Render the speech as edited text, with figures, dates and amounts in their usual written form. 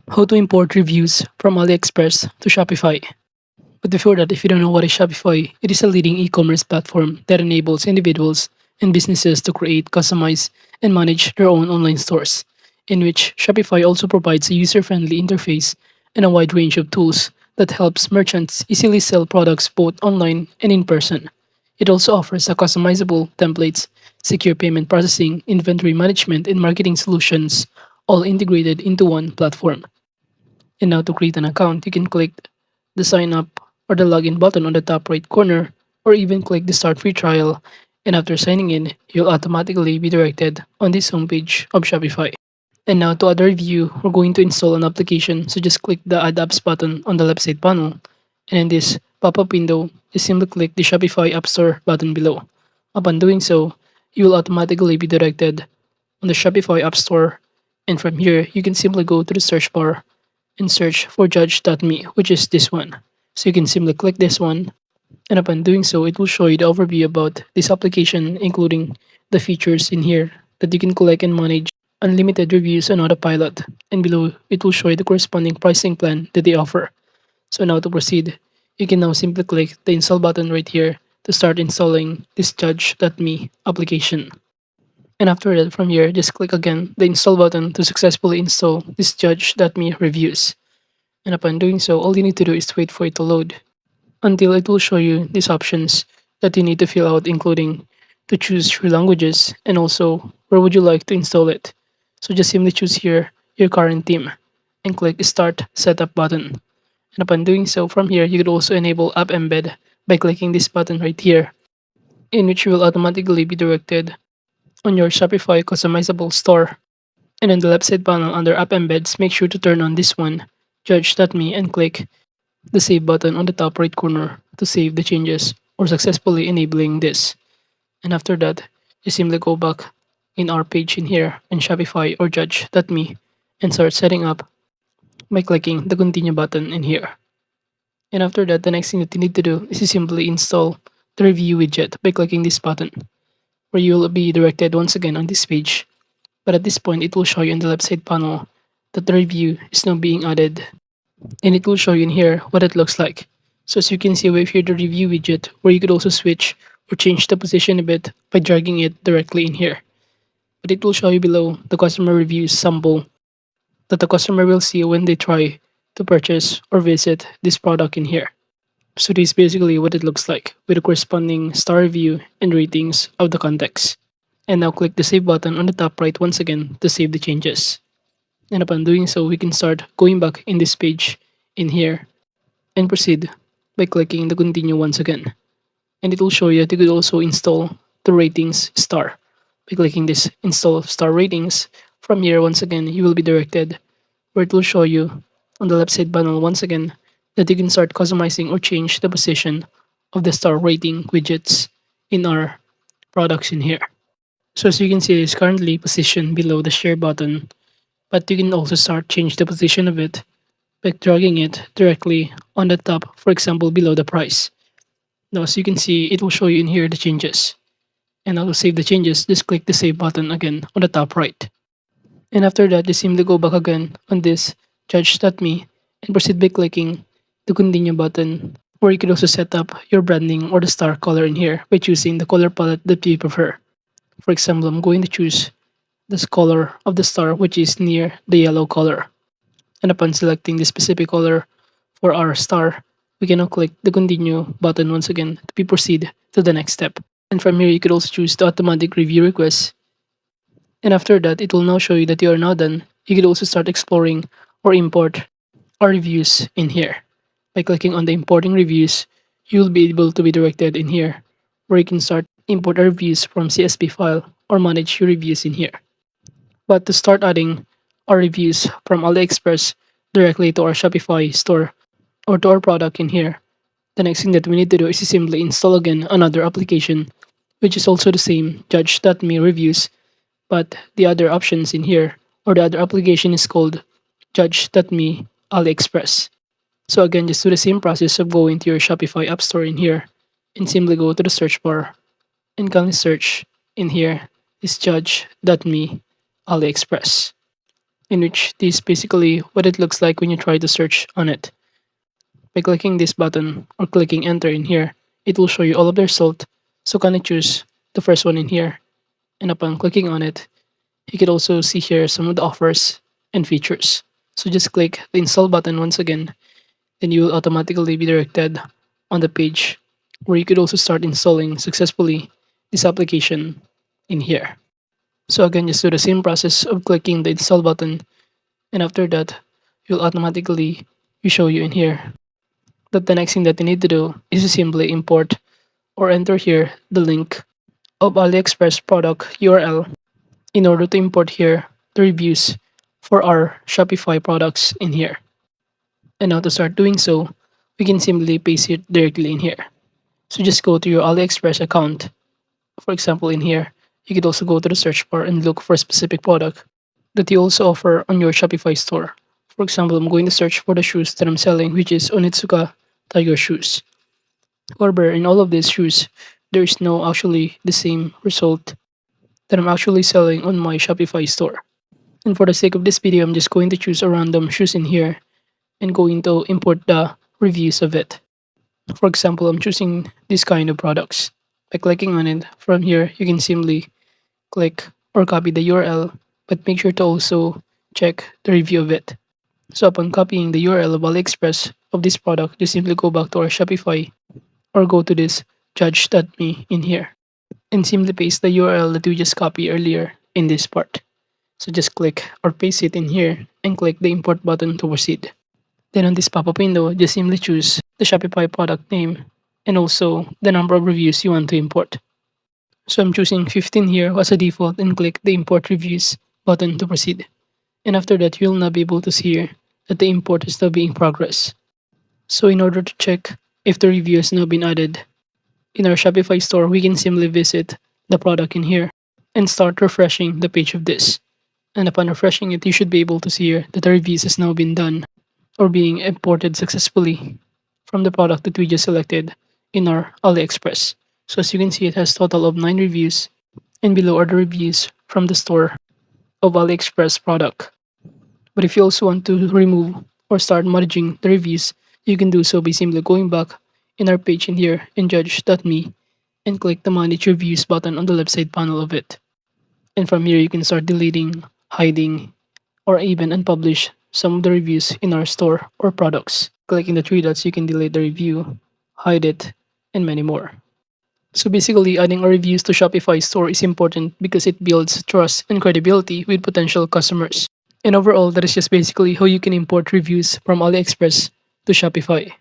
How to import reviews from AliExpress to Shopify. But before that, if you don't know what is Shopify, it is a leading e-commerce platform that enables individuals and businesses to create, customize, and manage their own online stores, in which Shopify also provides a user-friendly interface and a wide range of tools that helps merchants easily sell products both online and in person. It also offers a customizable templates, secure payment processing, inventory management, and marketing solutions, all integrated into one platform. And now to create an account, you can click the sign up or the login button on the top right corner, or even click the start free trial. And after signing in, you'll automatically be directed on this homepage of Shopify. And now to other review, we're going to install an application. So just click the add apps button on the left side panel. And in this pop-up window, just simply click the Shopify App Store button below. Upon doing so, you will automatically be directed on the Shopify App Store. And from here, you can simply go to the search bar and search for judge.me, which is this one. So you can simply click this one, and upon doing so, it will show you the overview about this application, including the features in here that you can collect and manage unlimited reviews on autopilot. And below, it will show you the corresponding pricing plan that they offer. So now to proceed, you can now simply click the install button right here to start installing this judge.me application. And after that, from here, just click again the install button to successfully install this judge.me reviews. And upon doing so, all you need to do is wait for it to load until it will show you these options that you need to fill out, including to choose your languages and also where would you like to install it. So just simply choose here your current theme and click Start Setup button. And upon doing so, from here, you could also enable App Embed by clicking this button right here, in which you will automatically be directed on your Shopify customizable store. And in the left side panel under App Embeds, make sure to turn on this one, Judge.me, and click the save button on the top right corner to save the changes or successfully enabling this. And after that, you simply go back in our page in here in Shopify or Judge.me and start setting up by clicking the continue button in here. And after that, the next thing that you need to do is to simply install the review widget by clicking this button, where you will be directed once again on this page. But at this point, it will show you in the left side panel that the review is now being added, and it will show you in here what it looks like. So as you can see, we have here the review widget, where you could also switch or change the position a bit by dragging it directly in here. But it will show you below the customer reviews sample that the customer will see when they try to purchase or visit this product in here. So this is basically what it looks like with the corresponding star review and ratings of the context. And now click the save button on the top right once again to save the changes. And upon doing so, we can start going back in this page in here and proceed by clicking the continue once again. And it will show you that you could also install the ratings star by clicking this install star ratings. From here, once again, you will be directed where it will show you on the left side panel once again that you can start customizing or change the position of the star rating widgets in our products in here. So as you can see, it is currently positioned below the share button, but you can also start change the position of it by dragging it directly on the top, for example, below the price. Now, as you can see, it will show you in here the changes. And now to save the changes, just click the save button again on the top right. And after that, just simply go back again on this judge.me and proceed by clicking the continue button, or you could also set up your branding or the star color in here by choosing the color palette that you prefer. For example, I'm going to choose this color of the star, which is near the yellow color. And upon selecting the specific color for our star, we can now click the continue button once again to be proceed to the next step. And from here, you could also choose the automatic review request. And after that, it will now show you that you are now done. You could also start exploring or import our reviews in here. By clicking on the importing reviews, you will be able to be directed in here, where you can start import our reviews from CSV file or manage your reviews in here. But to start adding our reviews from AliExpress directly to our Shopify store or to our product in here, the next thing that we need to do is to simply install again another application, which is also the same judge.me reviews, but the other options in here or the other application is called judge.me AliExpress. So again, just do the same process of going to your Shopify App Store in here and simply go to the search bar and kindly search in here is judge.me AliExpress. in which this is basically what it looks like when you try to search on it. By clicking this button or clicking enter in here, it will show you all of the result. So kind of choose the first one in here. And upon clicking on it, you can also see here some of the offers and features. So just click the install button once again, then you will automatically be directed on the page where you could also start installing successfully this application in here. So again, just do the same process of clicking the install button, and after that, you'll automatically be show you in here that the next thing that you need to do is to simply import or enter here the link of AliExpress product URL in order to import here the reviews for our Shopify products in here. And now to start doing so, we can simply paste it directly in here. So just go to your AliExpress account. For example, in here, you could also go to the search bar and look for a specific product that you also offer on your Shopify store. For example, I'm going to search for the shoes that I'm selling, which is Onitsuka Tiger shoes. However, in all of these shoes, there is no actually the same result that I'm actually selling on my Shopify store. And for the sake of this video, I'm just going to choose a random shoes in here and going to import the reviews of it. For example, I'm choosing this kind of products. By clicking on it, from here, you can simply click or copy the URL, but make sure to also check the review of it. So upon copying the URL of AliExpress of this product, just simply go back to our Shopify or go to this judge.me in here and simply paste the URL that we just copied earlier in this part. So just click or paste it in here and click the import button to proceed. Then on this pop-up window, just simply choose the Shopify product name and also the number of reviews you want to import. So I'm choosing 15 here as a default and click the import reviews button to proceed. And after that, you'll now be able to see here that the import is now being progress. So in order to check if the review has now been added in our Shopify store, we can simply visit the product in here and start refreshing the page of this. And upon refreshing it, you should be able to see here that the reviews has now been done or being imported successfully from the product that we just selected in our AliExpress. So as you can see, it has total of 9 reviews, and below are the reviews from the store of AliExpress product. But if you also want to remove or start merging the reviews, you can do so by simply going back in our page in here in judge.me and click the manage reviews button on the left side panel of it. And from here, you can start deleting, hiding, or even unpublish some of the reviews in our store or products. Clicking the three dots, you can delete the review, hide it, and many more. So basically, adding our reviews to Shopify store is important because it builds trust and credibility with potential customers. And overall, that is just basically how you can import reviews from AliExpress to Shopify.